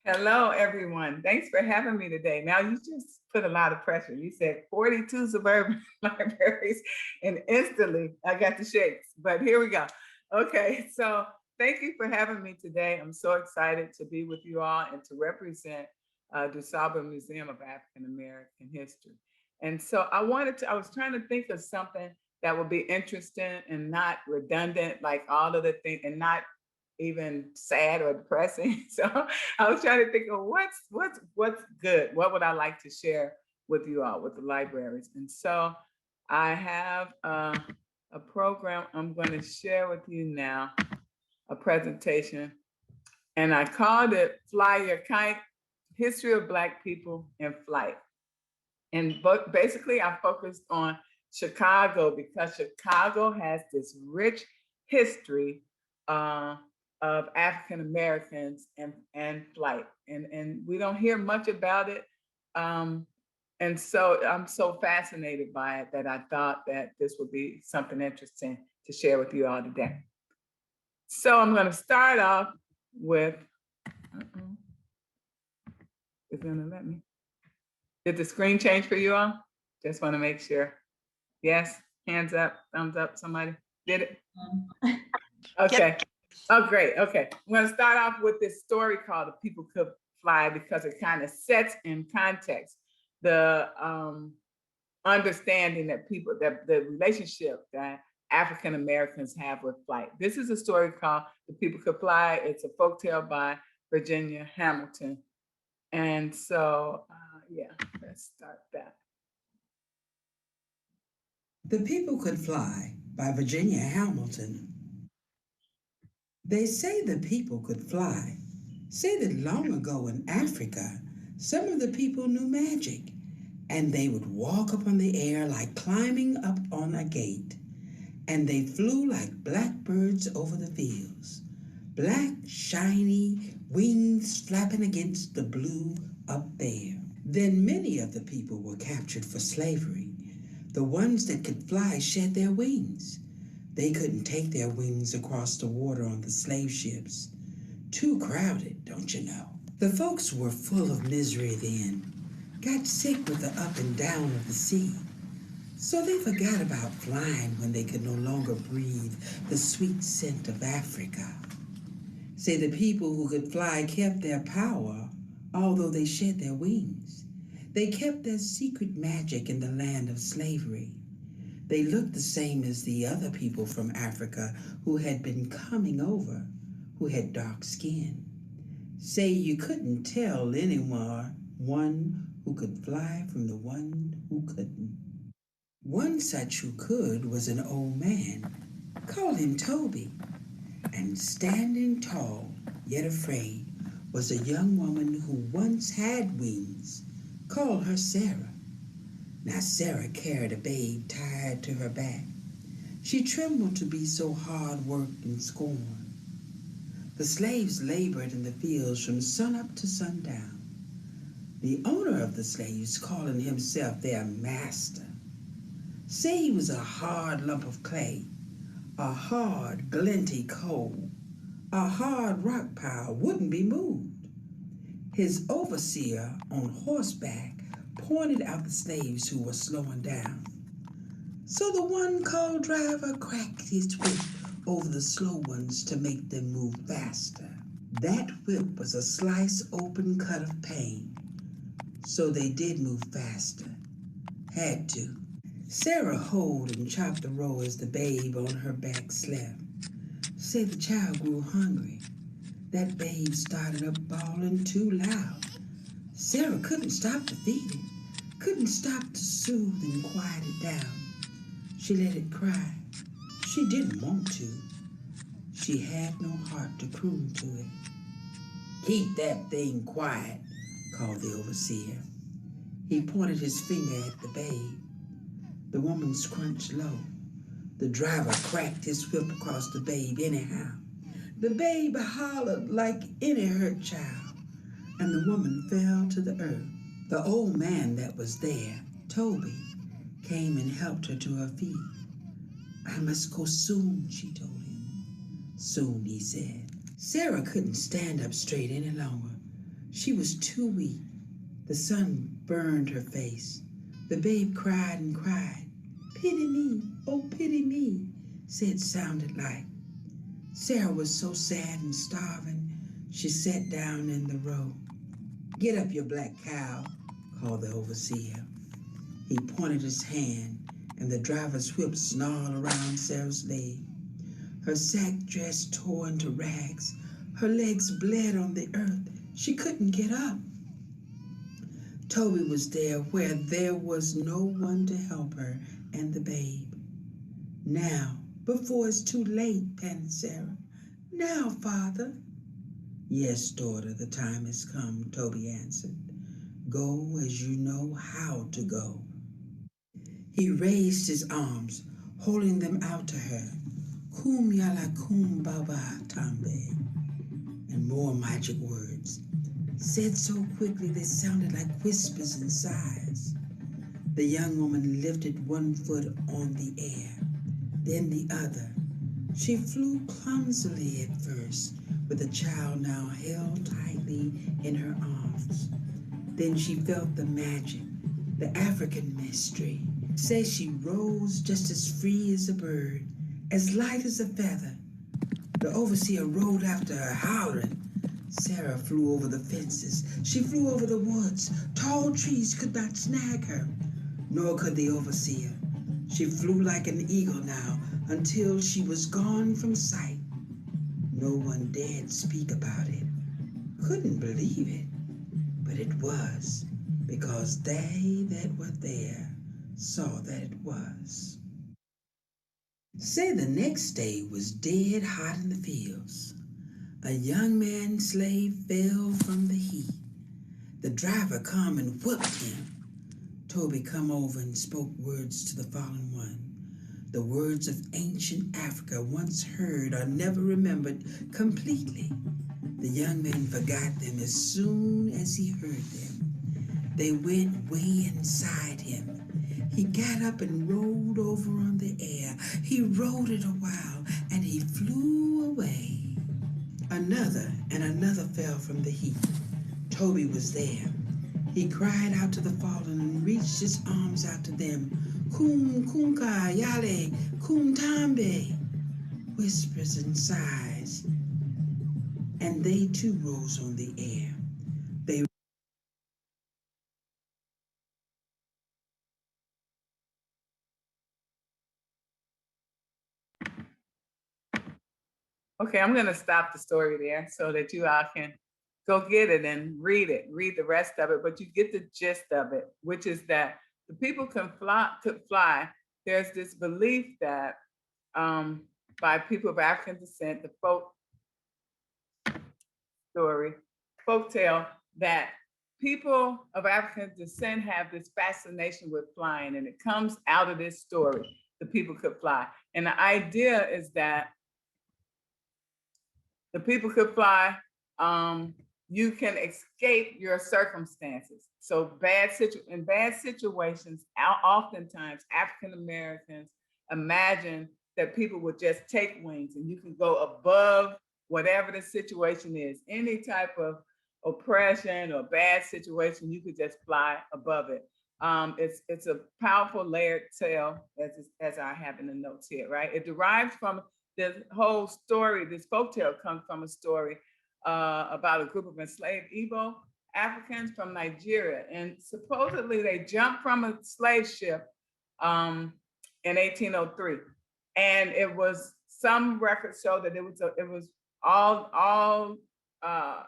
Hello, everyone. Thanks for having me today. Now, you just put a lot of pressure. You said 42 suburban libraries, and instantly I got the shakes. But here we go. Okay, so thank you for having me today. I'm so excited to be with you all and to represent DuSable Museum of African American History. And so I was trying to think of something that would be interesting and not redundant, like all of the things, and not even sad or depressing. So I was trying to think of what's good. What would I like to share with you all, with the libraries? And so I have a program I'm going to share with you now, a presentation, and I called it "Fly Your Kite: History of Black People in Flight." And basically, I focused on Chicago because Chicago has this rich history uh, of African Americans and flight, and we don't hear much about it. Um, and so I'm so fascinated by it that I thought that this would be something interesting to share with you all today. So I'm going to start off with. It's going to let me. Did the screen change for you all? Just want to make sure. Yes, hands up, thumbs up, somebody did it? Okay. Oh, great. Okay. I'm going to start off with this story called The People Could Fly because it kind of sets in context the understanding that the relationship that African Americans have with flight. This is a story called The People Could Fly. It's a folktale by Virginia Hamilton. And so, yeah, let's start that. The People Could Fly by Virginia Hamilton. They say the people could fly. Say that long ago in Africa, some of the people knew magic, and they would walk up on the air like climbing up on a gate. And they flew like blackbirds over the fields, black, shiny wings flapping against the blue up there. Then many of the people were captured for slavery. The ones that could fly shed their wings. They couldn't take their wings across the water on the slave ships. Too crowded, don't you know? The folks were full of misery then, got sick with the up and down of the sea. So they forgot about flying when they could no longer breathe the sweet scent of Africa. Say the people who could fly kept their power, although they shed their wings. They kept their secret magic in the land of slavery. They looked the same as the other people from Africa who had been coming over, who had dark skin. Say you couldn't tell anyone one who could fly from the one who couldn't. One such who could was an old man. Call him Toby. And standing tall, yet afraid, was a young woman who once had wings. Call her Sarah. Now Sarah carried a babe tied to her back. She trembled to be so hard worked and scorned. The slaves labored in the fields from sunup to sundown. The owner of the slaves calling himself their master. Say he was a hard lump of clay, a hard glinty coal, a hard rock pile wouldn't be moved. His overseer on horseback pointed out the slaves who were slowing down. So the one called driver cracked his whip over the slow ones to make them move faster. That whip was a slice open cut of pain. So they did move faster. Had to. Sarah hoed and chopped the row as the babe on her back slept. Say the child grew hungry. That babe started up bawling too loud. Sarah couldn't stop to feed it, couldn't stop to soothe and quiet it down. She let it cry. She didn't want to. She had no heart to croon to it. Keep that thing quiet, called the overseer. He pointed his finger at the babe. The woman scrunched low. The driver cracked his whip across the babe anyhow. The babe hollered like any hurt child, and the woman fell to the earth. The old man that was there, Toby, came and helped her to her feet. I must go soon, she told him. Soon, he said. Sarah couldn't stand up straight any longer. She was too weak. The sun burned her face. The babe cried and cried. Pity me, oh pity me, said sounded like. Sarah was so sad and starving, she sat down in the road. Get up, you black cow, called the overseer. He pointed his hand, and the driver's whip snarled around Sarah's leg. Her sack dress tore into rags. Her legs bled on the earth. She couldn't get up. Toby was there where there was no one to help her and the babe. Now, before it's too late, panted Sarah. Now, Father. Yes, daughter, the time has come, Toby answered. Go as you know how to go. He raised his arms, holding them out to her. Kum yala kum baba tambe. And more magic words, said so quickly they sounded like whispers and sighs. The young woman lifted one foot on the air, then the other. She flew clumsily at first, with the child now held tightly in her arms. Then she felt the magic, the African mystery. Say she rose just as free as a bird, as light as a feather. The overseer rode after her, howling. Sarah flew over the fences. She flew over the woods. Tall trees could not snag her, nor could the overseer. She flew like an eagle now until she was gone from sight. No one dared speak about it. Couldn't believe it, but it was, because they that were there saw that it was. Say the next day was dead hot in the fields. A young man slave fell from the heat. The driver come and whipped him. Toby come over and spoke words to the fallen one. The words of ancient Africa, once heard or never remembered completely. The young man forgot them as soon as he heard them. They went way inside him. He got up and rolled over on the air. He rode it a while, and he flew away. Another and another fell from the heap. Toby was there. He cried out to the fallen and reached his arms out to them. Kum kunka yale kum tambe. Whispers and sighs. And they too rose on the air. They Okay, I'm going to stop the story there so that you all can go get it and read the rest of it. But you get the gist of it, which is that the people could fly. There's this belief that by people of African descent, the folk tale, that people of African descent have this fascination with flying, and it comes out of this story. The people could fly, and the idea is that the people could fly. You can escape your circumstances. So in bad situations, oftentimes African Americans imagine that people would just take wings and you can go above whatever the situation is. Any type of oppression or bad situation, you could just fly above it. It's a powerful layered tale, as I have in the notes here, right? It derives from this whole story. This folktale comes from a story about a group of enslaved Igbo Africans from Nigeria, and supposedly they jumped from a slave ship in 1803, and it was, some records show that it was all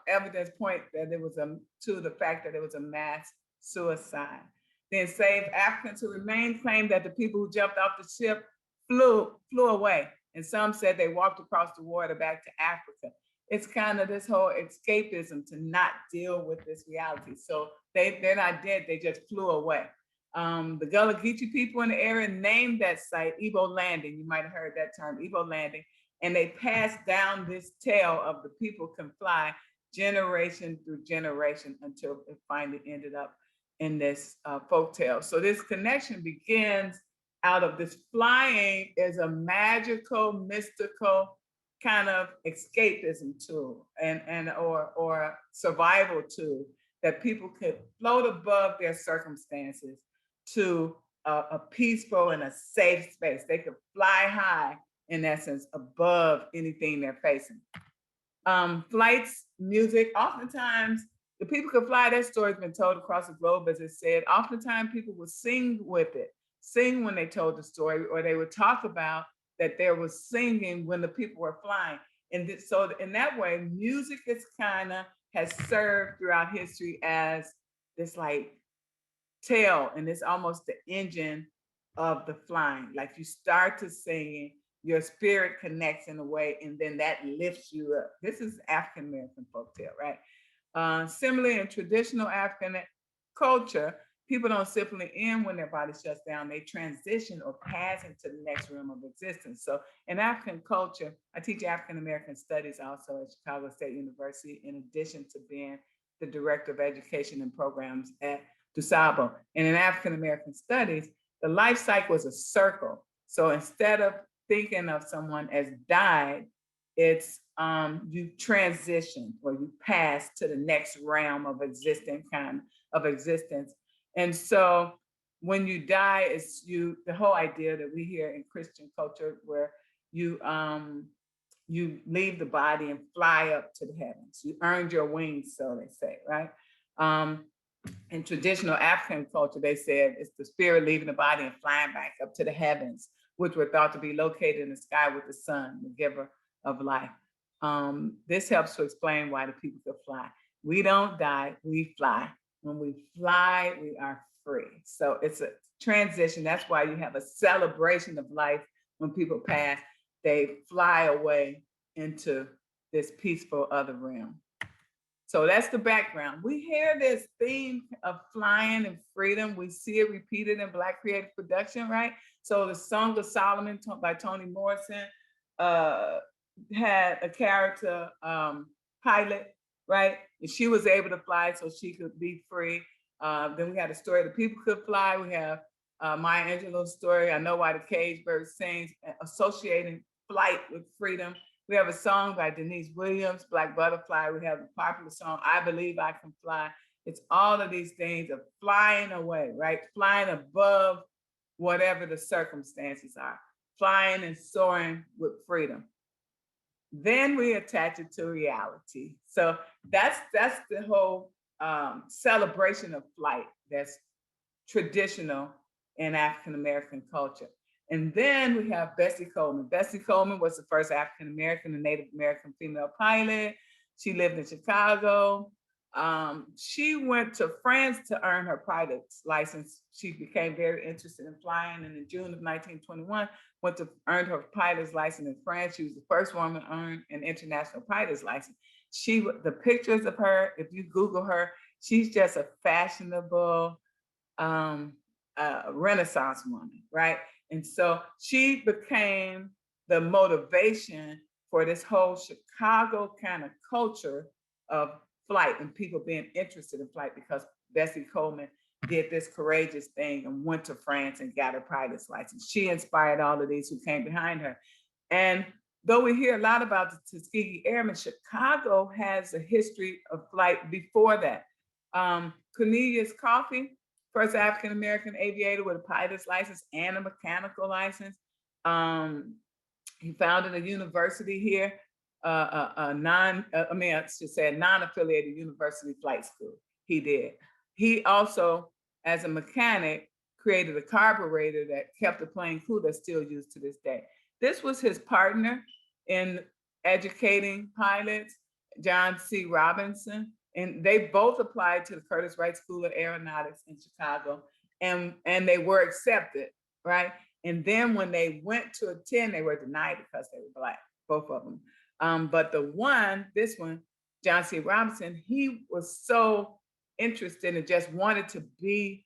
evidence point that it was to the fact that it was a mass suicide. The enslaved Africans who remained claimed that the people who jumped off the ship flew away, and some said they walked across the water back to Africa. It's kind of this whole escapism to not deal with this reality. So they're not dead, they just flew away. The Gullah Geechee people in the area named that site Igbo Landing. You might have heard that term, Igbo Landing. And they passed down this tale of the people can fly generation through generation until it finally ended up in this folk tale. So this connection begins out of this flying is a magical, mystical kind of escapism tool and or survival tool that people could float above their circumstances to a peaceful and a safe space. They could fly high, in essence, above anything they're facing. Flights, music, oftentimes the people could fly. That story's been told across the globe, as it said. Oftentimes people would sing with it, sing when they told the story, or they would talk about that there was singing when the people were flying. And so in that way, music is kind of has served throughout history as this like tail, and it's almost the engine of the flying. Like you start to sing, your spirit connects in a way, and then that lifts you up. This is African American folktale, right? Similarly, in traditional African culture, people don't simply end when their body shuts down, they transition or pass into the next realm of existence. So in African culture, I teach African American studies also at Chicago State University, in addition to being the director of education and programs at DuSable. And in African American studies, the life cycle is a circle. So instead of thinking of someone as died, it's you transition or you pass to the next realm of existing kind of existence. And so when you die, it's the whole idea that we hear in Christian culture where you you leave the body and fly up to the heavens. You earned your wings, so they say, right? In traditional African culture, they said it's the spirit leaving the body and flying back up to the heavens, which were thought to be located in the sky with the sun, the giver of life. This helps to explain why the people could fly. We don't die, we fly. When we fly, we are free. So it's a transition. That's why you have a celebration of life when people pass. They fly away into this peaceful other realm. So that's the background. We hear this theme of flying and freedom. We see it repeated in Black creative production, right? So the Song of Solomon by Toni Morrison had a character pilot, right? And she was able to fly so she could be free. Then we had a story that people could fly. We have Maya Angelou's story, I Know Why the Cage Bird Sings, associating flight with freedom. We have a song by Denise Williams, Black Butterfly. We have the popular song, I Believe I Can Fly. It's all of these things of flying away, right? Flying above whatever the circumstances are, flying and soaring with freedom. Then we attach it to reality. So that's the whole celebration of flight that's traditional in African American culture. And then we have Bessie Coleman. Bessie Coleman was the first African American and Native American female pilot. She lived in Chicago. She went to France to earn her pilot's license. She became very interested in flying, and in June of 1921, went to earn her pilot's license in France. She was the first woman to earn an international pilot's license. The pictures of her, if you Google her, she's just a fashionable Renaissance woman, right? And so she became the motivation for this whole Chicago kind of culture of flight and people being interested in flight, because Bessie Coleman did this courageous thing and went to France and got her pilot's license. She inspired all of these who came behind her. And though we hear a lot about the Tuskegee Airmen, Chicago has a history of flight before that. Cornelius Coffey, first African-American aviator with a pilot's license and a mechanical license. He founded a university here, a non-affiliated university flight school. He did. He also, as a mechanic, created a carburetor that kept the plane cool that's still used to this day. This was his partner in educating pilots, John C. Robinson. And they both applied to the Curtis Wright School of Aeronautics in Chicago, and they were accepted, right? And then when they went to attend, they were denied because they were Black, both of them. But this one, John C. Robinson, he was so interested and just wanted to be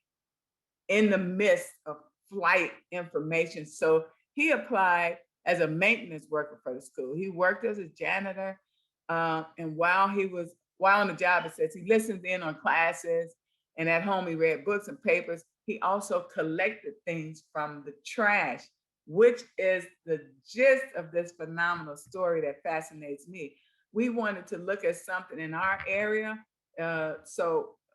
in the midst of flight information. So he applied as a maintenance worker for the school. He worked as a janitor, and while on the job, it says he listened in on classes, and at home he read books and papers. He also collected things from the trash which is the gist of this phenomenal story that fascinates me. We wanted to look at something in our area. The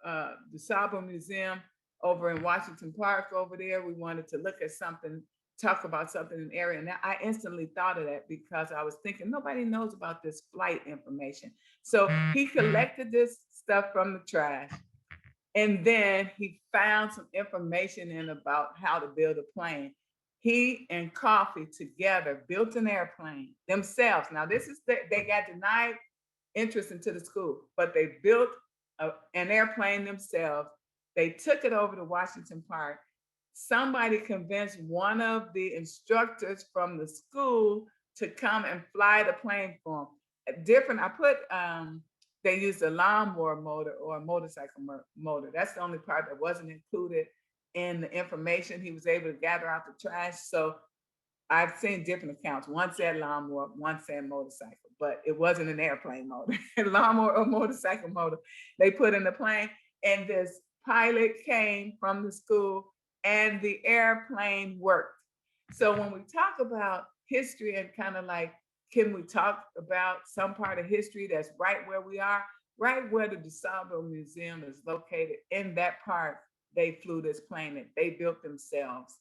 DuSable Museum over in Washington Park over there, we wanted to look at something, talk about something in the area. And I instantly thought of that because I was thinking nobody knows about this flight information. So he collected this stuff from the trash. And then he found some information in about how to build a plane. He and Coffee together built an airplane themselves. Now, they got denied interest into the school, but they built an airplane themselves. They took it over to Washington Park. Somebody convinced one of the instructors from the school to come and fly the plane for them. I put they used a lawnmower motor or a motorcycle motor. That's the only part that wasn't included in the information he was able to gather out the trash. So I've seen different accounts. One said lawnmower, one said motorcycle, but it wasn't an airplane motor. Lawnmower or motorcycle motor they put in the plane. And this pilot came from the school and the airplane worked. So when we talk about history and kind of like, can we talk about some part of history that's right where we are, right where the DuSable Museum is located? In that part, they flew this plane that they built themselves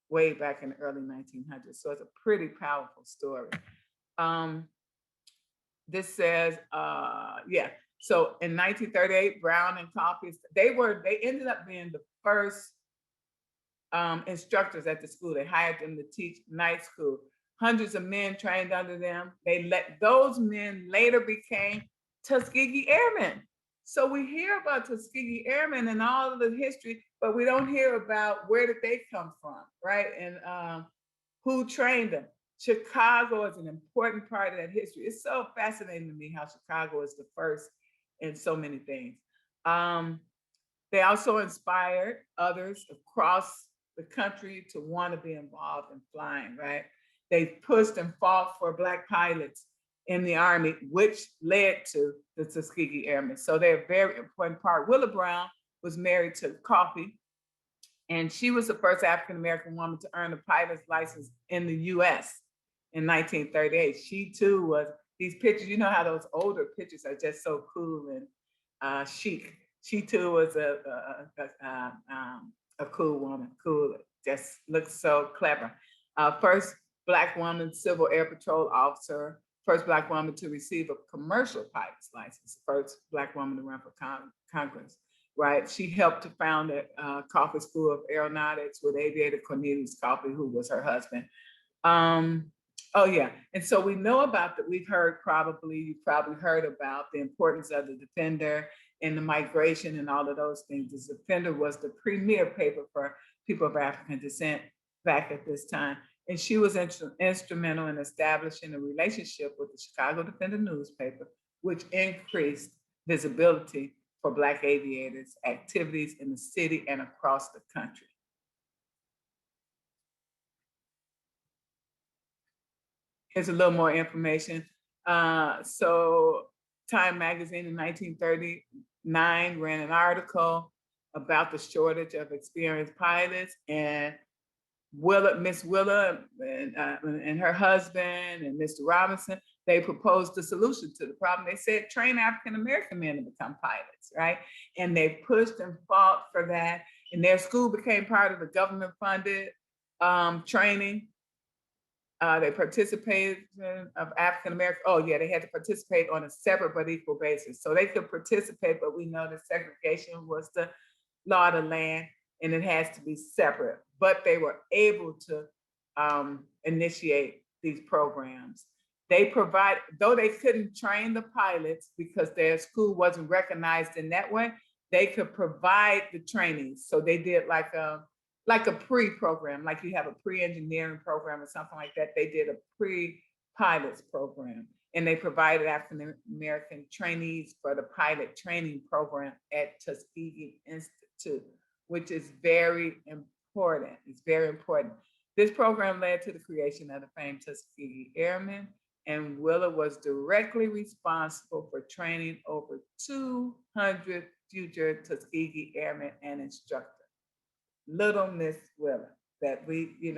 way back in the early 1900s. So it's a pretty powerful story. This says, so in 1938, Brown and Coffee, they ended up being the first instructors at the school. They hired them to teach night school. Hundreds of men trained under them. Those men later became Tuskegee Airmen. So we hear about Tuskegee Airmen and all of the history, but we don't hear about where did they come from, right? And who trained them. Chicago is an important part of that history. It's so fascinating to me how Chicago is the first in so many things. They also inspired others across the country to want to be involved in flying, right? They pushed and fought for Black pilots in the Army, which led to the Tuskegee Airmen. So they're a very important part. Willa Brown was married to Coffee, and she was the first African-American woman to earn a pilot's license in the US in 1938. She too was, these pictures, you know how those older pictures are just so cool and chic. She too was a cool woman, cool, just looks so clever. First Black woman Civil Air Patrol officer, first Black woman to receive a commercial pilot's license, first Black woman to run for Congress, right? She helped to found the Coffee School of Aeronautics with Aviator Cornelius Coffee, who was her husband. And so we know about that. You've probably heard about the importance of the Defender and the migration and all of those things. The Defender was the premier paper for people of African descent back at this time. And she was instrumental in establishing a relationship with the Chicago Defender newspaper, which increased visibility for Black aviators' activities in the city and across the country. Here's a little more information. So Time magazine in 1939 ran an article about the shortage of experienced pilots, and Miss Willa and her husband and Mr. Robinson, they proposed a solution to the problem. They said, train African-American men to become pilots, right? And they pushed and fought for that. And their school became part of the government-funded training. They participated of African-American, they had to participate on a separate but equal basis. So they could participate, but we know that segregation was the law of the land, and it has to be separate. But they were able to initiate these programs. Though they couldn't train the pilots because their school wasn't recognized in that way, they could provide the training. So they did like a pre-program, like you have a pre-engineering program or something like that. They did a pre-pilots program, and they provided African-American trainees for the pilot training program at Tuskegee Institute, which is very important. It's very important. This program led to the creation of the famed Tuskegee Airmen, and Willa was directly responsible for training over 200 future Tuskegee Airmen and instructors. Little Miss Willa, that we, she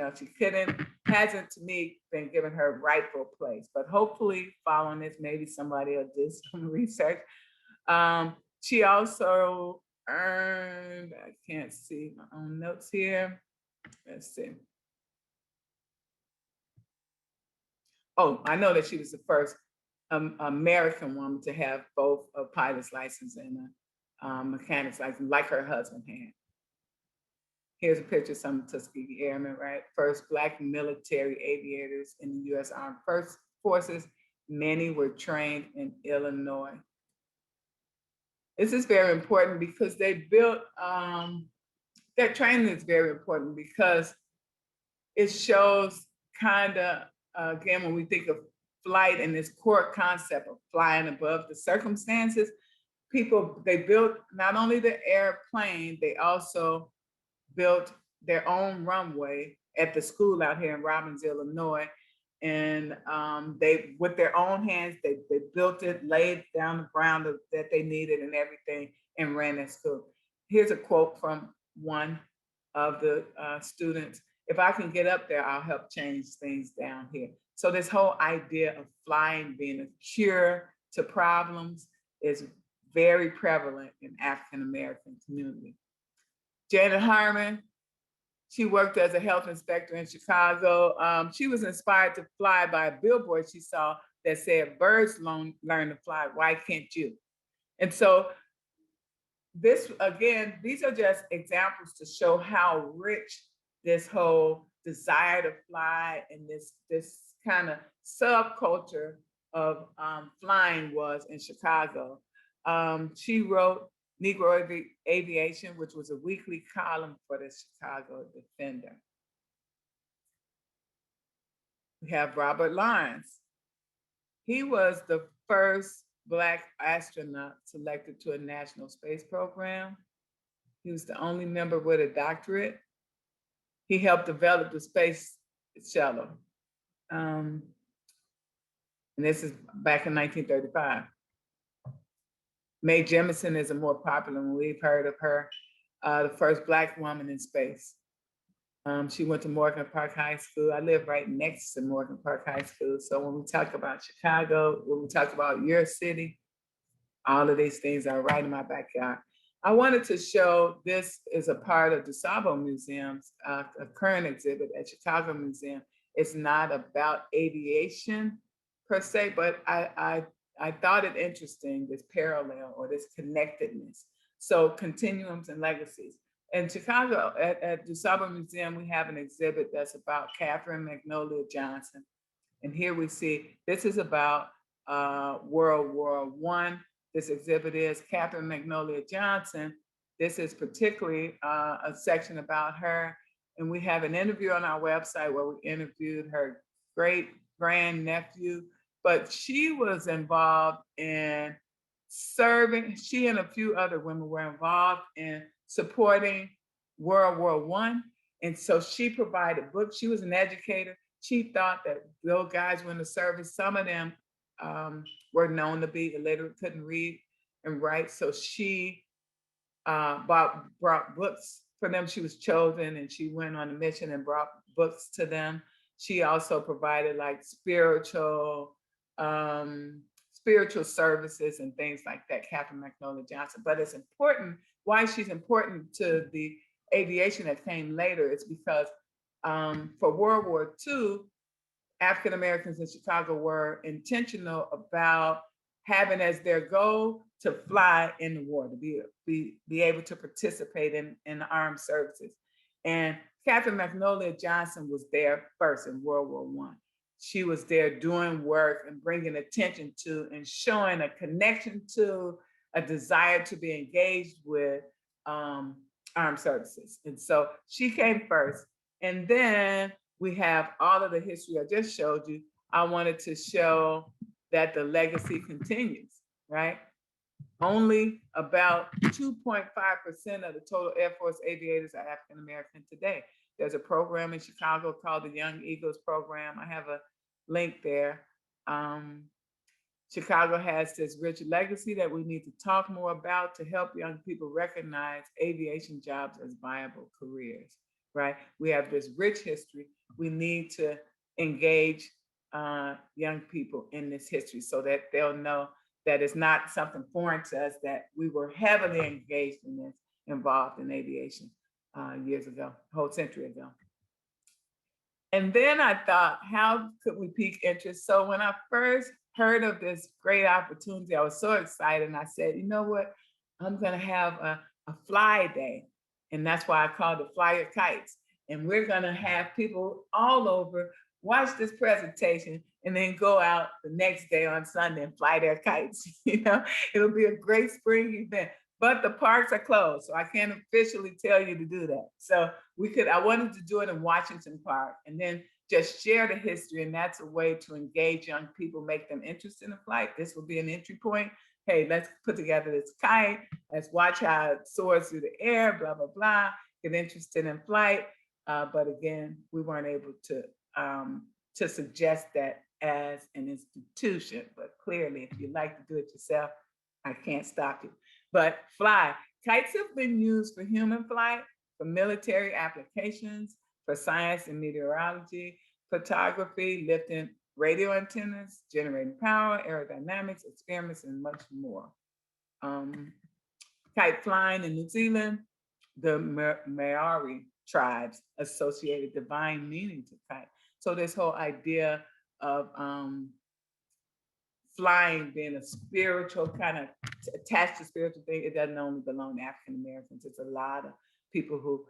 hasn't to me been given her rightful place. But hopefully following this, maybe somebody will do some research. She also earned, I can't see my own notes here. Let's see. Oh, I know that she was the first American woman to have both a pilot's license and a mechanic's license, like her husband had. Here's a picture of some Tuskegee Airmen, right? First Black military aviators in the U.S. Armed Forces. Many were trained in Illinois. This is very important because they built, that training is very important because it shows kind of, again, when we think of flight and this core concept of flying above the circumstances, they built not only the airplane, they also built their own runway at the school out here in Robbins, Illinois. And they, with their own hands, they built it, laid down the ground that they needed and everything, and ran that school. Here's a quote from one of the students. If I can get up there, I'll help change things down here. So this whole idea of flying being a cure to problems is very prevalent in African-American community. Janet Harmon, she worked as a health inspector in Chicago. She was inspired to fly by a billboard she saw that said, "Birds learn to fly, why can't you?" And so this, again, these are just examples to show how rich this whole desire to fly and this kind of subculture of flying was in Chicago. She wrote Negro Aviation, which was a weekly column for the Chicago Defender. We have Robert Lawrence. He was the first Black astronaut selected to a national space program. He was the only member with a doctorate. He helped develop the space shuttle. And this is back in 1935. Mae Jemison is a more popular one. We've heard of her, the first Black woman in space. She went to Morgan Park High School. I live right next to Morgan Park High School. So when we talk about Chicago, when we talk about your city, all of these things are right in my backyard. I wanted to show, this is a part of DuSable Museum's a current exhibit at Chicago Museum. It's not about aviation per se, but I thought it interesting, this parallel or this connectedness. So continuums and legacies. In Chicago, at DuSable Museum, we have an exhibit that's about Catherine Magnolia Johnson. And here we see, this is about World War I. This exhibit is Catherine Magnolia Johnson. This is particularly a section about her. And we have an interview on our website where we interviewed her great grandnephew, but she was involved in serving, she and a few other women were involved in supporting World War I. And so she provided books. She was an educator. She thought that those guys were in the service. Some of them were known to be illiterate, couldn't read and write. So she brought books for them. She was chosen and she went on a mission and brought books to them. She also provided like spiritual services and things like that, Catherine Magnolia Johnson. But it's important, why she's important to the aviation that came later is because for World War II, African Americans in Chicago were intentional about having as their goal to fly in the war, to be able to participate in the armed services. And Catherine Magnolia Johnson was there first in World War I. She was there doing work and bringing attention to and showing a connection to, a desire to be engaged with armed services. And so she came first. And then we have all of the history I just showed you. I wanted to show that the legacy continues, right? Only about 2.5% of the total Air Force aviators are African American today. There's a program in Chicago called the Young Eagles Program. I have a link there. Chicago has this rich legacy that we need to talk more about to help young people recognize aviation jobs as viable careers. right? We have this rich history. We need to engage young people in this history so that they'll know that it's not something foreign to us, that we were heavily engaged in this, involved in aviation years ago, a whole century ago. And then I thought, how could we pique interest? So when I first heard of this great opportunity, I was so excited. And I said, you know what? I'm going to have a fly day. And that's why I called it Fly Your Kites. And we're going to have people all over watch this presentation and then go out the next day on Sunday and fly their kites. It'll be a great spring event. But the parks are closed, so I can't officially tell you to do that. So I wanted to do it in Washington Park and then just share the history. And that's a way to engage young people, make them interested in flight. This will be an entry point. Hey, let's put together this kite. Let's watch how it soars through the air, blah, blah, blah, get interested in flight. But again, we weren't able to suggest that as an institution. But clearly, if you like to do it yourself, I can't stop you. But fly. Kites have been used for human flight, for military applications, for science and meteorology, photography, lifting radio antennas, generating power, aerodynamics, experiments, and much more. Kite flying in New Zealand, the Maori tribes associated divine meaning to kite. So this whole idea of flying being a spiritual kind of attached to spiritual thing, it doesn't only belong to African Americans. It's a lot of people who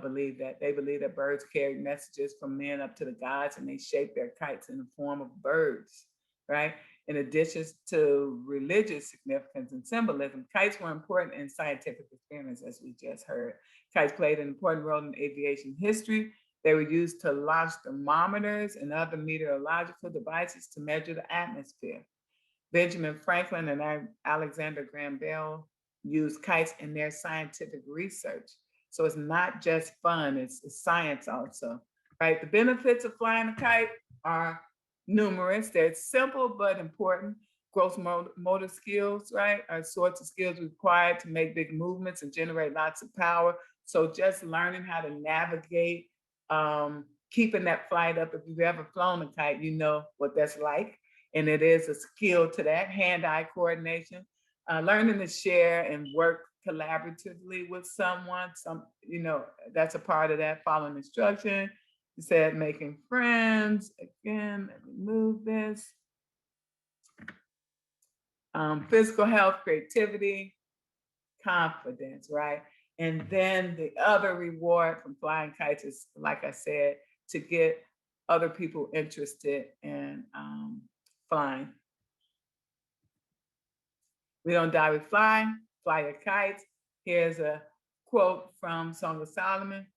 believe that. They believe that birds carry messages from men up to the gods, and they shape their kites in the form of birds, right? In addition to religious significance and symbolism, kites were important in scientific experiments, as we just heard. Kites played an important role in aviation history. They were used to launch thermometers and other meteorological devices to measure the atmosphere. Benjamin Franklin and Alexander Graham Bell used kites in their scientific research. So it's not just fun, it's science also, right? The benefits of flying a kite are numerous. They're simple but important. Gross motor skills, right, are sorts of skills required to make big movements and generate lots of power. So just learning how to navigate, keeping that flight up. If you've ever flown a kite, you know what that's like. And it is a skill to that, hand-eye coordination, learning to share and work collaboratively with someone. That's a part of that, following instruction. You said making friends. Again, let me move this. Physical health, creativity, confidence, right? And then the other reward from flying kites is, like I said, to get other people interested in flying. We don't die, we fly your kites. Here's a quote from Song of Solomon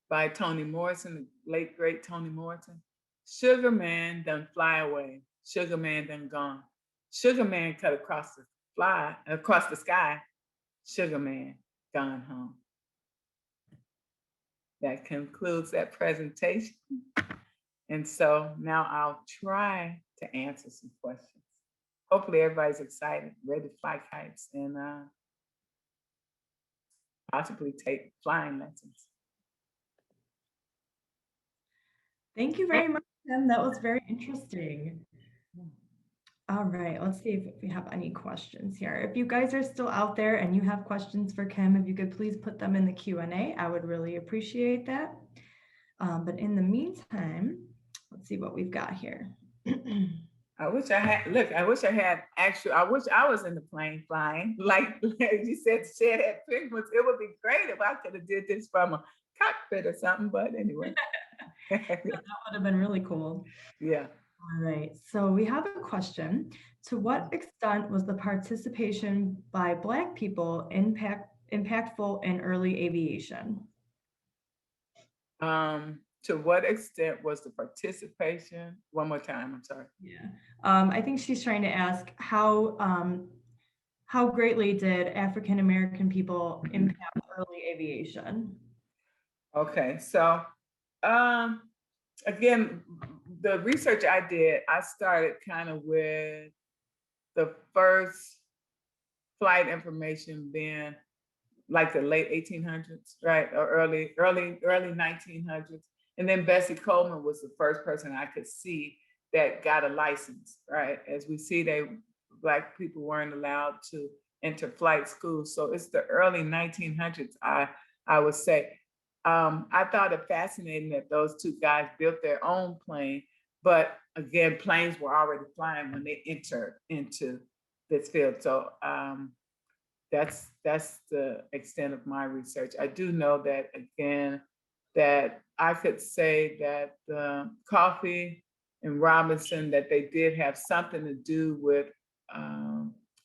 by Toni Morrison, the late, great Toni Morrison. Sugar man done fly away. Sugar man done gone. Sugar man cut across the sky. Sugar man gone home. That concludes that presentation. And so now I'll try to answer some questions. Hopefully everybody's excited, ready to fly kites and possibly take flying lessons. Thank you very much, Kim. That was very interesting. All right, let's see if we have any questions here. If you guys are still out there and you have questions for Kim, if you could please put them in the Q&A, I would really appreciate that. But in the meantime, let's see what we've got here. I wish I was in the plane flying. Like you said, Shed had penguins. It would be great if I could have did this from a cockpit or something, but anyway. Yeah, that would have been really cool. Yeah. All right, so we have a question. To what extent was the participation by Black people impactful in early aviation? To what extent was the participation? One more time, I'm sorry. Yeah, I think she's trying to ask how greatly did African American people impact early aviation? Okay, so again, the research I did, I started kind of with the first flight information being like the late 1800s, right? Or early 1900s. And then Bessie Coleman was the first person I could see that got a license, right? As we see, Black people weren't allowed to enter flight school. So it's the early 1900s, I would say. I thought it fascinating that those two guys built their own plane, but again, planes were already flying when they entered into this field. So that's the extent of my research. I do know that, again, that I could say that Coffee and Robinson, that they did have something to do with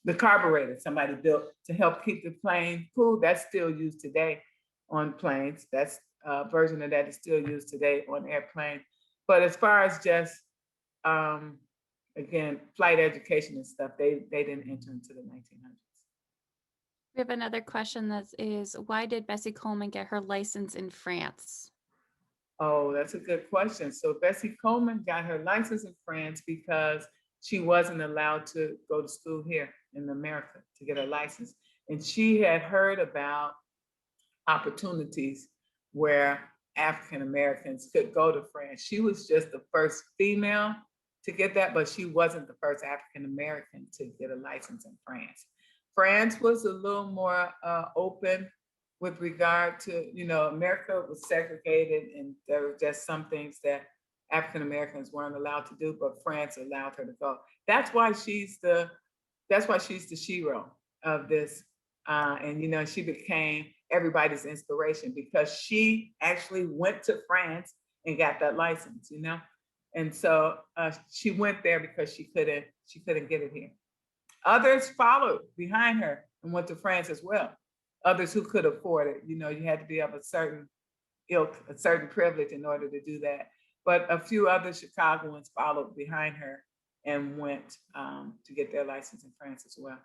the carburetor somebody built to help keep the plane cool. That's still used today on planes. That's a version of that is still used today on airplanes. But as far as just, again, flight education and stuff, they didn't enter into the 1900s. We have another question that is, why did Bessie Coleman get her license in France? Oh, that's a good question. So Bessie Coleman got her license in France because she wasn't allowed to go to school here in America to get her license. And she had heard about opportunities where African Americans could go to France. She was just the first female to get that, but she wasn't the first African American to get a license in France. France was a little more open with regard to, America was segregated and there were just some things that African Americans weren't allowed to do, but France allowed her to go. That's why she's the shero of this. And, she became everybody's inspiration because she actually went to France and got that license, And so she went there because she couldn't get it here. Others followed behind her and went to France as well. Others who could afford it, you had to be of a certain ilk, a certain privilege in order to do that. But a few other Chicagoans followed behind her and went to get their license in France as well.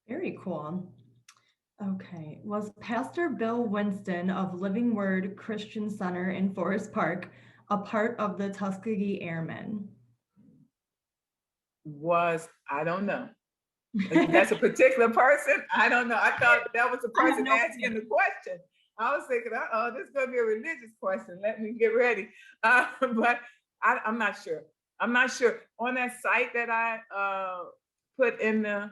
Very cool. Okay. Was Pastor Bill Winston of Living Word Christian Center in Forest Park a part of the Tuskegee Airmen? I don't know. That's a particular person? I don't know. I thought that was the person asking the question. I was thinking, this is going to be a religious question. Let me get ready. But I'm not sure. I'm not sure. On that site that I put in the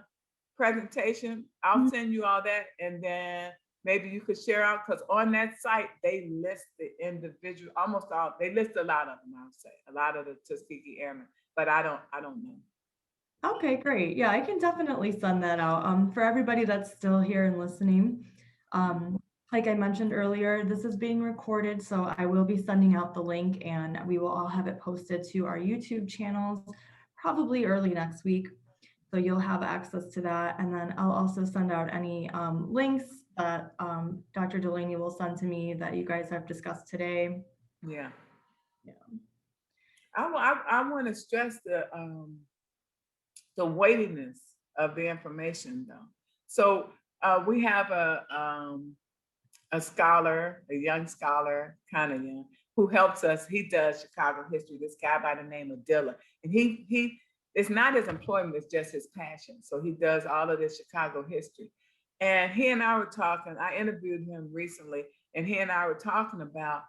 presentation, I'll send you all that, and then maybe you could share out, because on that site, they list the individual, they list a lot of them, I would say, a lot of the Tuskegee Airmen, but I don't know. Okay, great. Yeah, I can definitely send that out. For everybody that's still here and listening, like I mentioned earlier, this is being recorded, so I will be sending out the link and we will all have it posted to our YouTube channels probably early next week. So you'll have access to that. And then I'll also send out any links that Dr. Delaney will send to me that you guys have discussed today. Yeah. I want to stress the weightiness of the information, though. So we have a scholar, a young scholar, kind of young, who helps us. He does Chicago history, this guy by the name of Dilla. And he it's not his employment, it's just his passion. So he does all of this Chicago history. And he and I were talking, I interviewed him recently, and he and I were talking about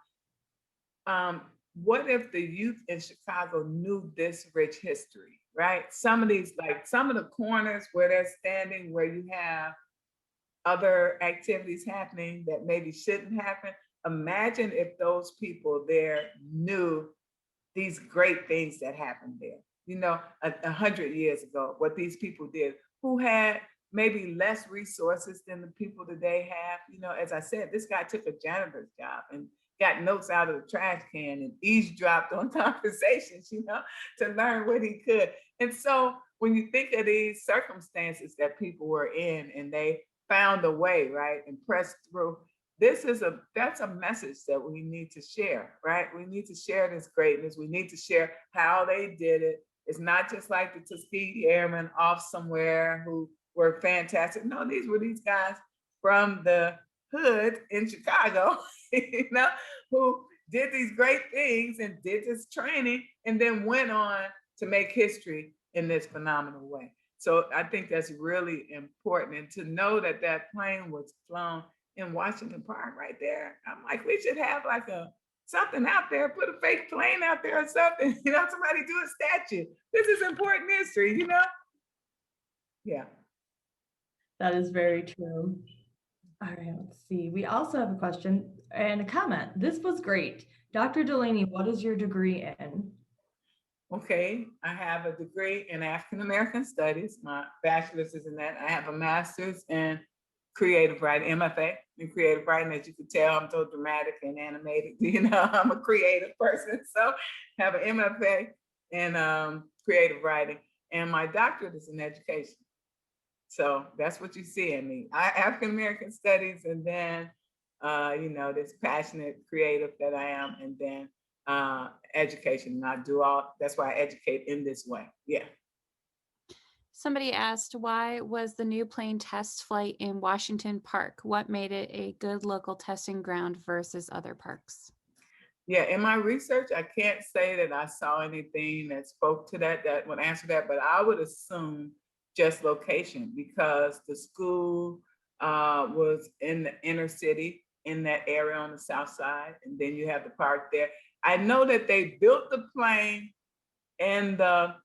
what if the youth in Chicago knew this rich history, right? Some of the corners where they're standing, where you have other activities happening that maybe shouldn't happen. Imagine if those people there knew these great things that happened there. 100 years ago, what these people did, who had maybe less resources than the people today have. As I said, this guy took a janitor's job and got notes out of the trash can and eavesdropped on conversations, to learn what he could. And so when you think of these circumstances that people were in and they found a way, right, and pressed through, that's a message that we need to share, right? We need to share this greatness. We need to share how they did it. It's not just like the Tuskegee Airmen off somewhere who were fantastic. No, these were these guys from the hood in Chicago, who did these great things and did this training and then went on to make history in this phenomenal way. So I think that's really important. And to know that that plane was flown in Washington Park right there, I'm like, we should have like something out there, put a fake plane out there or something, somebody do a statue. This is important history, Yeah. That is very true. All right, let's see. We also have a question and a comment. This was great. Dr. Delaney, what is your degree in? Okay, I have a degree in African American Studies. My bachelor's is in that. I have a master's in creative writing, MFA in creative writing. As you can tell, I'm so dramatic and animated. I'm a creative person. So I have an MFA in creative writing, and my doctorate is in education. So that's what you see in me. African American Studies, and then this passionate creative that I am, and then education. And I do that's why I educate in this way. Yeah. Somebody asked, why was the new plane test flight in Washington Park? What made it a good local testing ground versus other parks? Yeah, in my research, I can't say that I saw anything that spoke to that would answer that, but I would assume just location, because the school was in the inner city, in that area on the south side, and then you have the park there. I know that they built the plane in the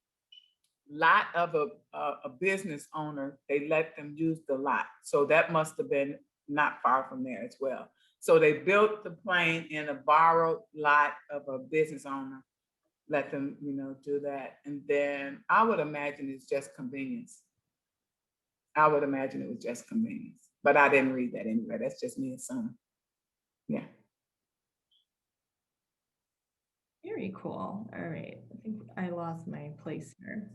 lot of a business owner. They let them use the lot, so that must have been not far from there as well. So they built the plane in a borrowed lot of a business owner, let them, do that. And then I would imagine it's just convenience. I would imagine it was just convenience, but I didn't read that anyway. That's just me assuming. Yeah. Very cool. All right. I think I lost my place here.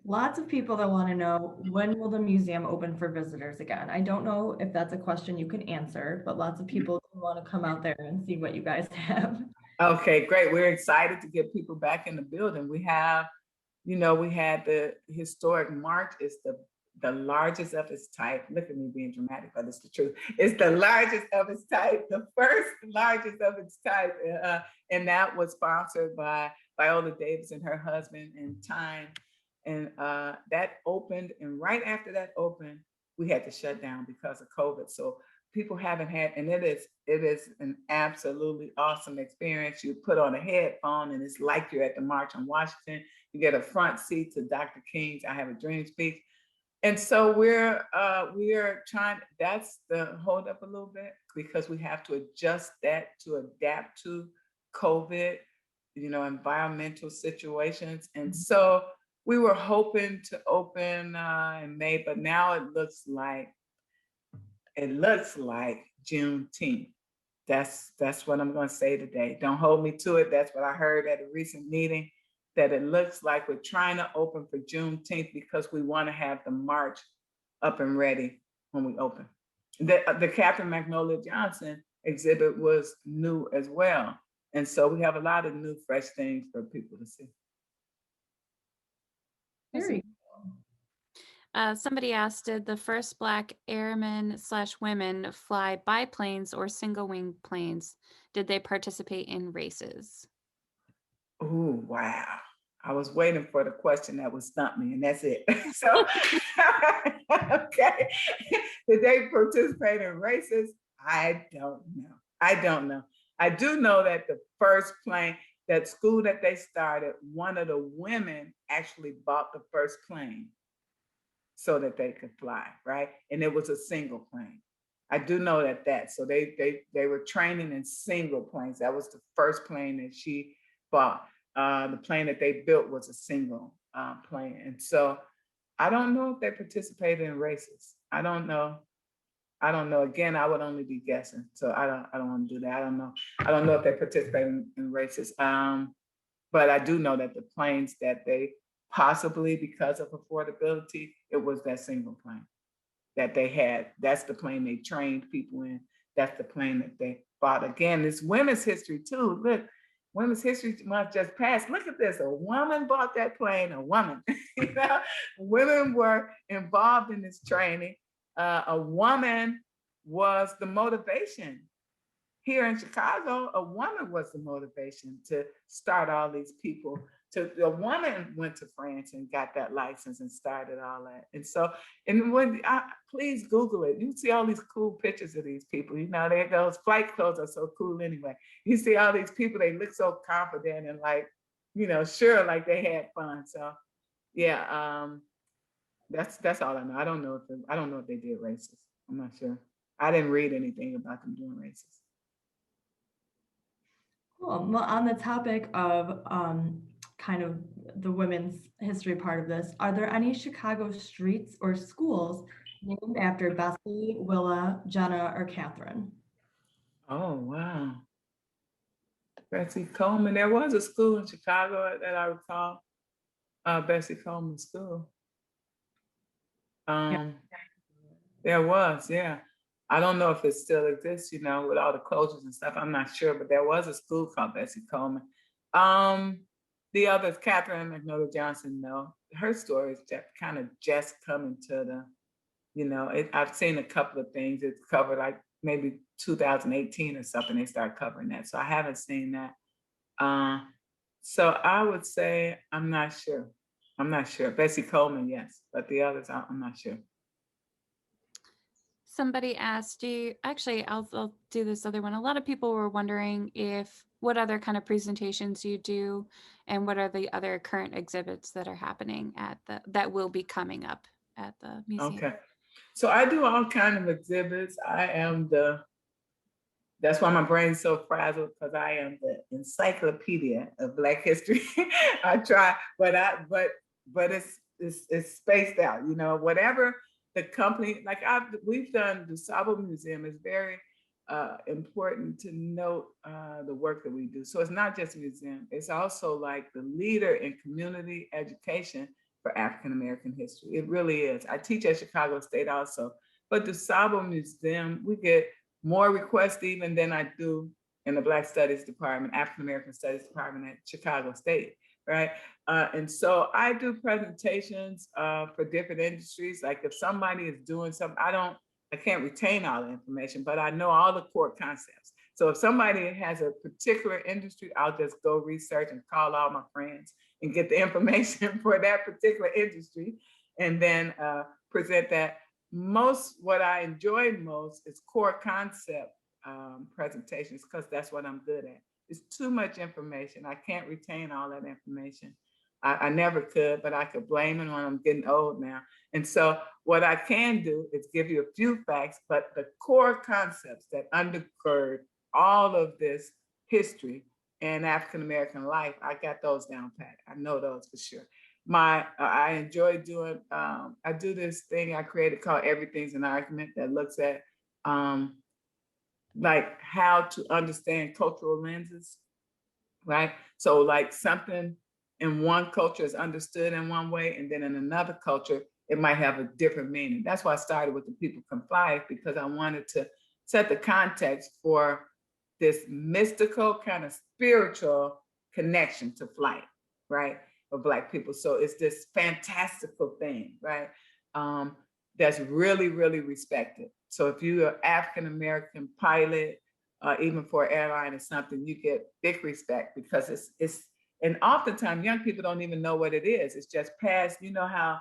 Lots of people that want to know, when will the museum open for visitors again? I don't know if that's a question you can answer, but lots of people want to come out there and see what you guys have. Okay, great. We're excited to get people back in the building. We have, we had the historic march. It's the largest of its type. Look at me being dramatic, but it's the truth. It's the largest of its type, the first largest of its type. And that was sponsored by Viola Davis and her husband and Time. And that opened, and right after that opened, we had to shut down because of COVID. So people haven't had, and it is an absolutely awesome experience. You put on a headphone and it's like you're at the March on Washington. You get a front seat to Dr. King's I Have a Dream speech. And so we're trying, that's the hold up a little bit, because we have to adjust that to adapt to COVID, environmental situations. And so we were hoping to open in May, but now it looks like Juneteenth. That's what I'm going to say today. Don't hold me to it. That's what I heard at a recent meeting, that it looks like we're trying to open for Juneteenth because we want to have the march up and ready when we open. The Captain Magnolia Johnson exhibit was new as well. And so we have a lot of new, fresh things for people to see. Very Somebody asked, did the first Black airmen/women fly biplanes or single-wing planes? Did they participate in races? Oh, wow. I was waiting for the question that would stump me, and that's it. So, okay. Did they participate in races? I don't know. I do know that the first plane, that school that they started, one of the women actually bought the first plane so that they could fly, right? And it was a single plane. I do know that. So they were training in single planes. That was the first plane that she bought. The plane that they built was a single plane. And so I don't know if they participated in races. I don't know. Again, I would only be guessing. So I don't want to do that. I don't know. I don't know if they participated in races. But I do know that the planes that they possibly, because of affordability, it was that single plane that they had. That's the plane they trained people in. That's the plane that they bought. Again, it's Women's History too. Look, Women's History Month just passed. Look at this. A woman bought that plane, a woman. Women were involved in this training. A woman was the motivation. Here in Chicago, a woman was the motivation to start all these people the woman went to France and got that license and started all that. And so, and when please Google it, you see all these cool pictures of these people. You know, those flight clothes are so cool anyway. You see all these people, they look so confident and like, you know, sure, like they had fun. So yeah, that's all I know. I don't know if they did races. I'm not sure. I didn't read anything about them doing races. Cool. Well, on the topic of kind of the women's history part of this, are there any Chicago streets or schools named after Bessie, Willa, Jenna, or Catherine? Oh, wow. Bessie Coleman. There was a school in Chicago that I recall, Bessie Coleman School. There was, yeah. I don't know if it still exists, you know, with all the closures and stuff. I'm not sure, but there was a school called Bessie Coleman. The others, Catherine and Magnolia Johnson, no. Her story is kind of just coming to the, you know, I've seen a couple of things. It's covered like maybe 2018 or something. They start covering that. So I haven't seen that. So I would say, I'm not sure. I'm not sure. Bessie Coleman, yes, but the others, I'm not sure. Somebody asked, I'll do this other one. A lot of people were wondering what other kind of presentations you do and what are the other current exhibits that are happening that will be coming up at the museum. Okay. So I do all kinds of exhibits. That's why my brain's so frazzled, because I am the encyclopedia of Black history. I try, but it's spaced out, you know, whatever the company, like we've done DuSable Museum. Is very important to note the work that we do. So it's not just a museum, it's also like the leader in community education for African American history. It really is. I teach at Chicago State also, but DuSable Museum, we get more requests even than I do in the Black Studies Department, African American Studies Department at Chicago State, right? And so I do presentations for different industries. Like if somebody is doing something, I can't retain all the information, but I know all the core concepts. So if somebody has a particular industry, I'll just go research and call all my friends and get the information for that particular industry, and then present that. What I enjoy most is core concept presentations, because that's what I'm good at. It's too much information. I can't retain all that information. I never could, but I could blame it when I'm getting old now. And so what I can do is give you a few facts, but the core concepts that undergird all of this history and African-American life, I got those down pat. I know those for sure. I enjoy doing, I do this thing I created called Everything's an Argument, that looks at like how to understand cultural lenses, right? So like something in one culture is understood in one way, and then in another culture, it might have a different meaning. That's why I started with The People Can Fly, because I wanted to set the context for this mystical kind of spiritual connection to flight, right? For Black people. So it's this fantastical thing, right? That's really, really respected. So if you're an African-American pilot, even for an airline or something, you get big respect, because it's and oftentimes young people don't even know what it is. It's just passed, you know how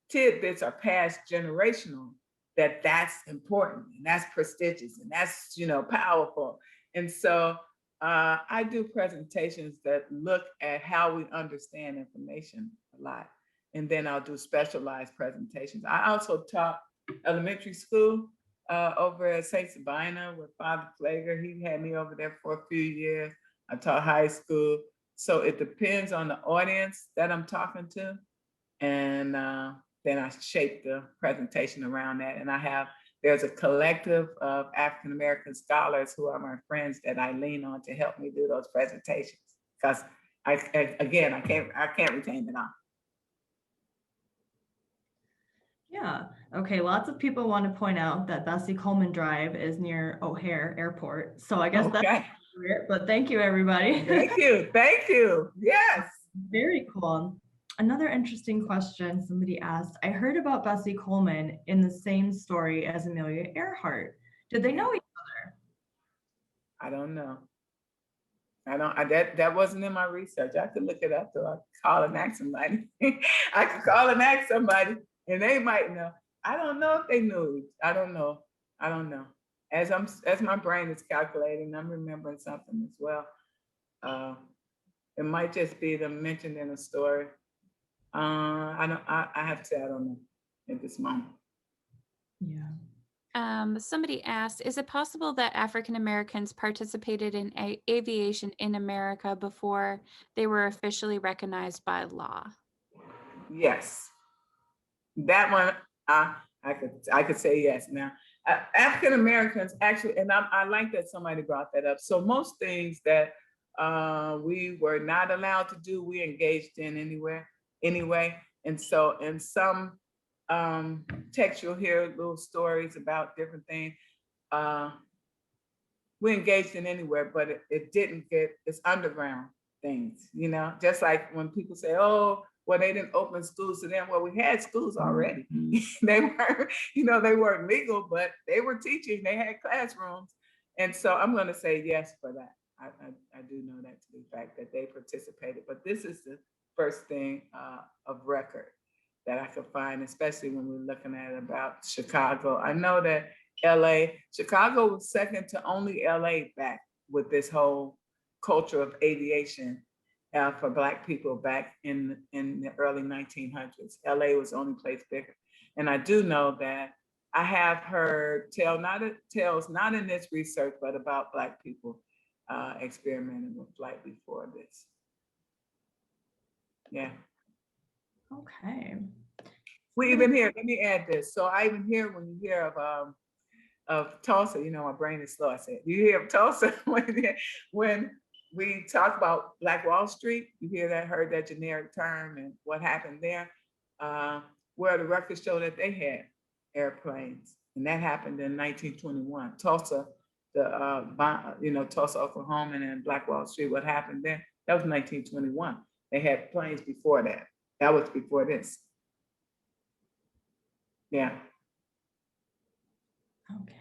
tidbits are passed generational, that's important and that's prestigious and that's, you know, powerful. And so I do presentations that look at how we understand information a lot. And then I'll do specialized presentations. I also taught elementary school over at St. Sabina with Father Flager. He had me over there for a few years. I taught high school. So it depends on the audience that I'm talking to. And then I shape the presentation around that. And there's a collective of African-American scholars who are my friends that I lean on to help me do those presentations. Because I can't retain it all. Yeah. Okay. Lots of people want to point out that Bessie Coleman Drive is near O'Hare Airport. So I guess okay. That's weird, but thank you, everybody. Thank you. Thank you. Yes. Very cool. Another interesting question somebody asked, I heard about Bessie Coleman in the same story as Amelia Earhart. Did they know each other? I don't know. That wasn't in my research. I could look it up though. I could call and ask somebody. I could call and ask somebody and they might know. I don't know if they knew. I don't know. As my brain is calculating, I'm remembering something as well. It might just be them mentioned in a story. I have to say I don't know at this moment. Yeah. Somebody asked, is it possible that African Americans participated in aviation in America before they were officially recognized by law? Yes, that one I could say yes. Now, African Americans actually, and I like that somebody brought that up. So most things that we were not allowed to do, we engaged in anyway. And so in some text, you'll hear little stories about different things. We engaged in anywhere, but it didn't get, it's underground things, you know, just like when people say, oh, well, they didn't open schools to them. Well, we had schools already. They weren't, they weren't legal, but they were teaching, they had classrooms. And so I'm going to say yes for that. I do know that to be fact that they participated, but this is the first thing of record that I could find, especially when we're looking at about Chicago. I know that Chicago was second to only LA back with this whole culture of aviation for Black people back in the early 1900s. LA was the only place bigger. And I do know that I have heard tales, not in this research, but about Black people experimenting with flight before this. Yeah. Okay. We even hear, let me add this. So I even hear when you hear of Tulsa, my brain is slow, I said. You hear of Tulsa when we talk about Black Wall Street, you heard that generic term and what happened there, where the records show that they had airplanes. And that happened in 1921. Tulsa, Tulsa, Oklahoma, and then Black Wall Street, what happened there? That was 1921. They had planes before that. That was before this. Yeah. Okay.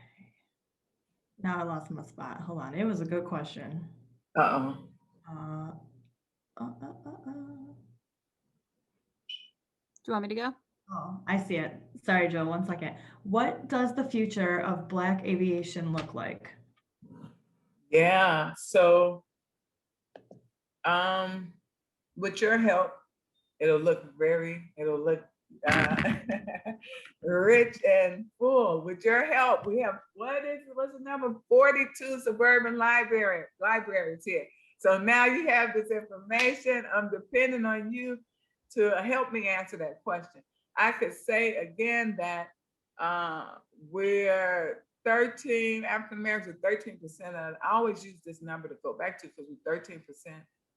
Now I lost my spot. Hold on. It was a good question. Uh-oh. Do you want me to go? Oh, I see it. Sorry, Joe, 1 second. What does the future of Black aviation look like? Yeah, so with your help, it'll look rich and full. With your help, we have, what's the number? 42 suburban libraries here. So now you have this information. I'm depending on you to help me answer that question. I could say again that we're 13, African Americans are 13% of, I always use this number to go back to because we're 13%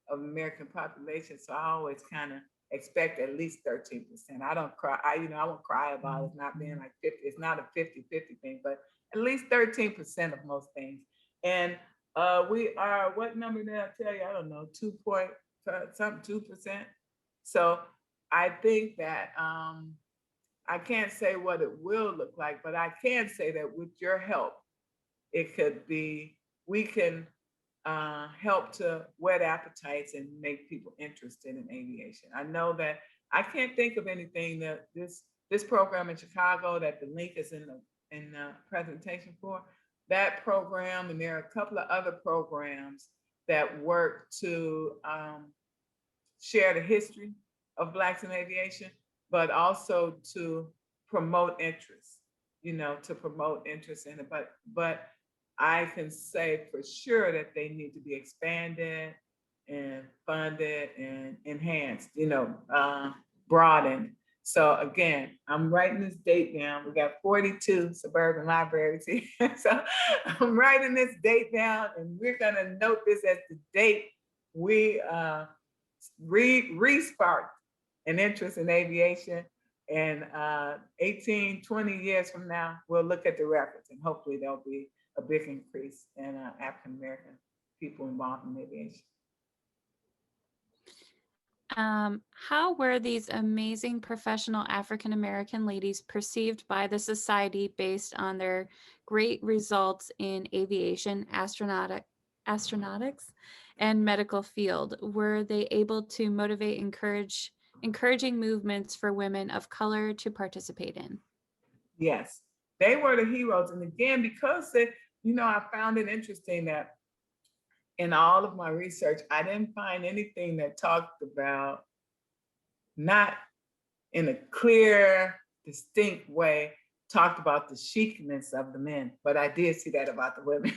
of American population. So I always kind of expect at least 13%. I don't cry, I won't cry about it not being like 50, it's not a 50-50 thing, but at least 13% of most things. And we are, what number did I tell you? I don't know, 2%. So I think that I can't say what it will look like, but I can say that with your help, it could be, we can help to whet appetites and make people interested in aviation. I know that I can't think of anything that this program in Chicago that the link is in the presentation for, that program, and there are a couple of other programs that work to share the history of Blacks in aviation, but also to promote interest, to promote interest in it. But I can say for sure that they need to be expanded and funded and enhanced, broadened. So again, I'm writing this date down. We got 42 suburban libraries here. So I'm writing this date down, and we're gonna note this as the date we re-sparked an interest in aviation. And 18, 20 years from now, we'll look at the records, and hopefully there'll be a big increase in African-American people involved in aviation. How were these amazing professional African-American ladies perceived by the society based on their great results in aviation, astronautics, and medical field? Were they able to motivate, encouraging movements for women of color to participate in? Yes, they were the heroes. And again, because they, I found it interesting that in all of my research, I didn't find anything that talked about, not in a clear, distinct way, talked about the chicness of the men, but I did see that about the women.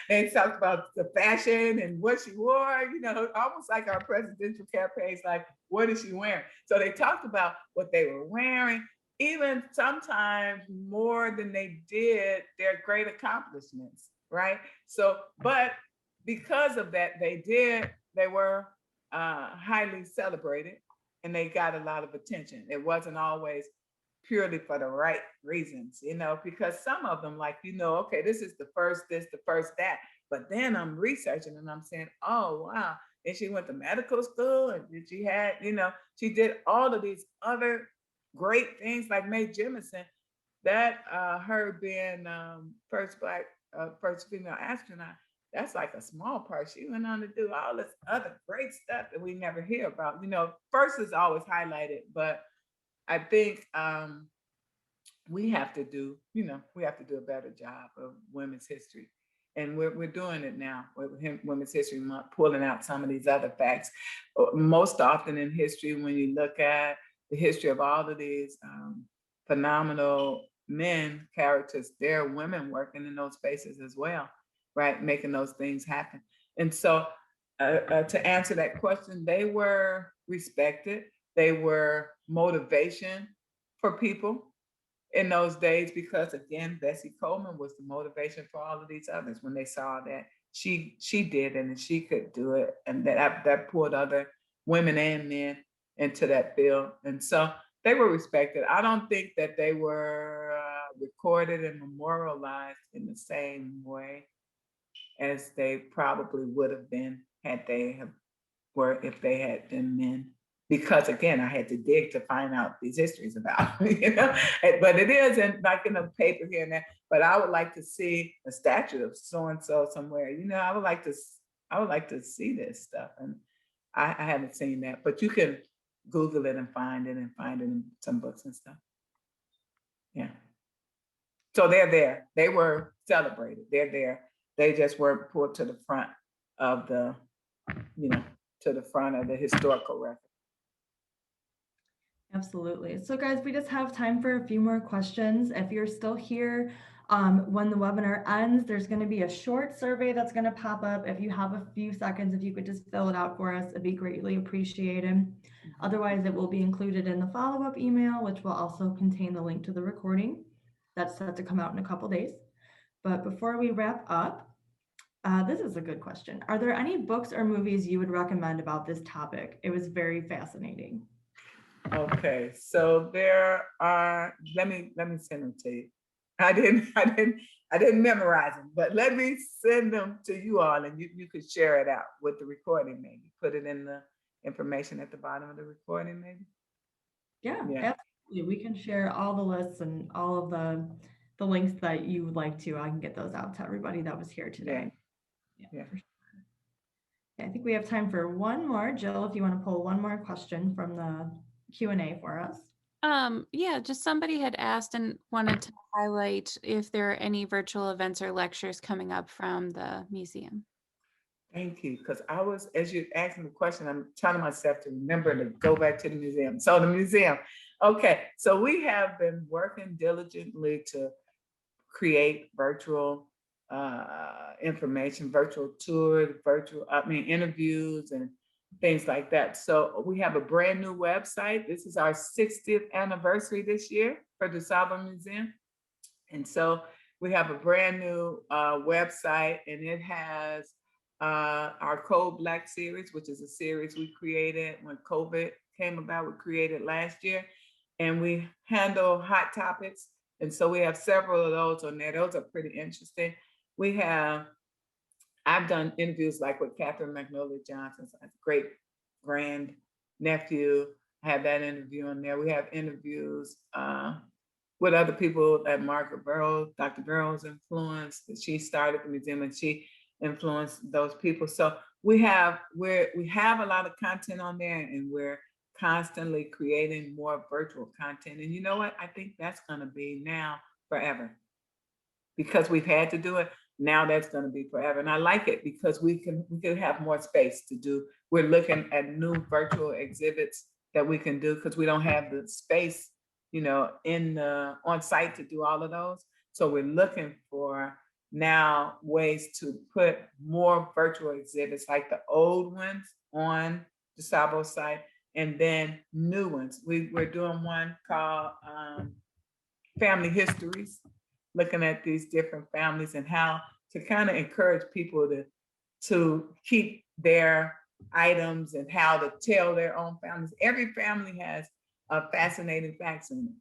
They talked about the fashion and what she wore, almost like our presidential campaigns, like, what is she wearing? So they talked about what they were wearing, even sometimes more than they did their great accomplishments, right? So, but because of that, they were highly celebrated and they got a lot of attention. It wasn't always purely for the right reasons, because some of them, like, okay, this is the first this, the first that. But then I'm researching and I'm saying, oh, wow. And she went to medical school and she had, she did all of these other great things like Mae Jemison, that her being first female astronaut, that's like a small part. She went on to do all this other great stuff that we never hear about. First is always highlighted, but I think we have to do a better job of women's history. And we're doing it now with Women's History Month, pulling out some of these other facts. Most often in history, when you look at the history of all of these phenomenal men characters, there are women working in those spaces as well, right? Making those things happen. And so to answer that question, they were respected. They were motivation for people in those days, because again, Bessie Coleman was the motivation for all of these others when they saw that she did it and she could do it, and that pulled other women and men into that field. And so they were respected. I don't think that they were recorded and memorialized in the same way as they probably would have been if they had been men. Because again, I had to dig to find out these histories about, but it is like in a paper here and there. But I would like to see a statue of so and so somewhere. I would like to see this stuff, and I haven't seen that. But you can Google it and find it in some books and stuff. Yeah. So they're there. They were celebrated. They're there. They just weren't pulled to the front of the historical record. Absolutely. So guys, we just have time for a few more questions. If you're still here, when the webinar ends, there's going to be a short survey that's going to pop up. If you have a few seconds, if you could just fill it out for us, it'd be greatly appreciated. Otherwise, it will be included in the follow-up email, which will also contain the link to the recording. That's set to come out in a couple days. But before we wrap up, this is a good question. Are there any books or movies you would recommend about this topic? It was very fascinating. Okay, so there are. Let me send them to you. I didn't memorize them, but let me send them to you all, and you could share it out with the recording. Maybe put it in the information at the bottom of the recording. Maybe. Yeah. Absolutely. We can share all the lists and all of the links that you would like to. I can get those out to everybody that was here today. Yeah. For sure. Okay, I think we have time for one more. Jill, if you want to pull one more question from the Q&A for us. Yeah, just somebody had asked and wanted to highlight if there are any virtual events or lectures coming up from the museum. Thank you, because as you're asking the question, I'm telling myself to remember to go back to the museum. So the museum, okay, so we have been working diligently to create virtual information, virtual tours, interviews and things like that. So we have a brand new website. This is our 60th anniversary this year for DuSable Museum. And so we have a brand new website, and it has our Code Black series, which is a series we created when COVID came about. We created last year, and we handle hot topics. And so we have several of those on there. Those are pretty interesting. I've done interviews like with Catherine Magnolia Johnson's great grand nephew. I have that interview on there. We have interviews with other people that Margaret Burroughs, Dr. Burroughs influenced. She started the museum and she influenced those people. So we have a lot of content on there, and we're constantly creating more virtual content. And you know what? I think that's going to be now forever, because we've had to do it. Now that's going to be forever. And I like it because we can have more space to do. We're looking at new virtual exhibits that we can do because we don't have the space, on site to do all of those. So we're looking for now ways to put more virtual exhibits like the old ones on the DuSable site, and then new ones. We're doing one called Family Histories, looking at these different families and how to kind of encourage people to keep their items and how to tell their own families. Every family has a fascinating facts in it,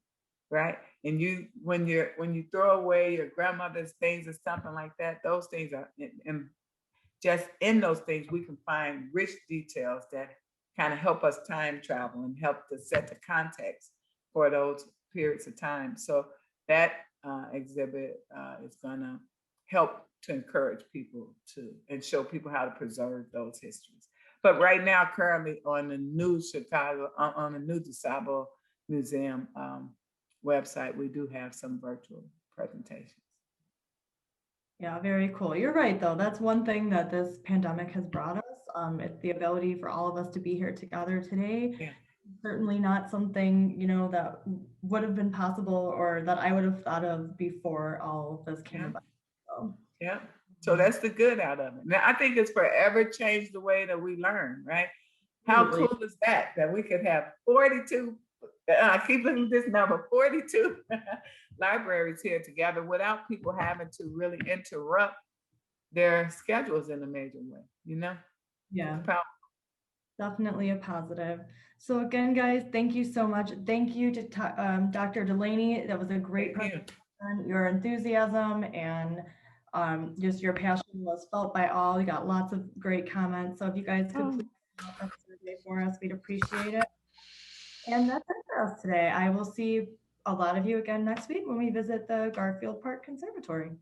right? And when you throw away your grandmother's things or something like that, those things are, and just in those things, we can find rich details that kind of help us time travel and help to set the context for those periods of time. So that exhibit is gonna help to encourage people and show people how to preserve those histories. But right now, currently on the new on the new DuSable Museum website, we do have some virtual presentations. Yeah, very cool. You're right, though. That's one thing that this pandemic has brought us. It's the ability for all of us to be here together today. Yeah. Certainly not something, that would have been possible or that I would have thought of before all of this came about. So. Yeah. So that's the good out of it. Now, I think it's forever changed the way that we learn, right? How cool is that we could have 42, I keep looking at this number, 42 libraries here together without people having to really interrupt their schedules in a major way, Yeah, definitely a positive. So again, guys, thank you so much. Thank you to Dr. Delaney. That was a great presentation. Your enthusiasm and just your passion was felt by all. We got lots of great comments. So if you guys could please fill out that survey for us, we'd appreciate it. And that's it for us today. I will see a lot of you again next week when we visit the Garfield Park Conservatory.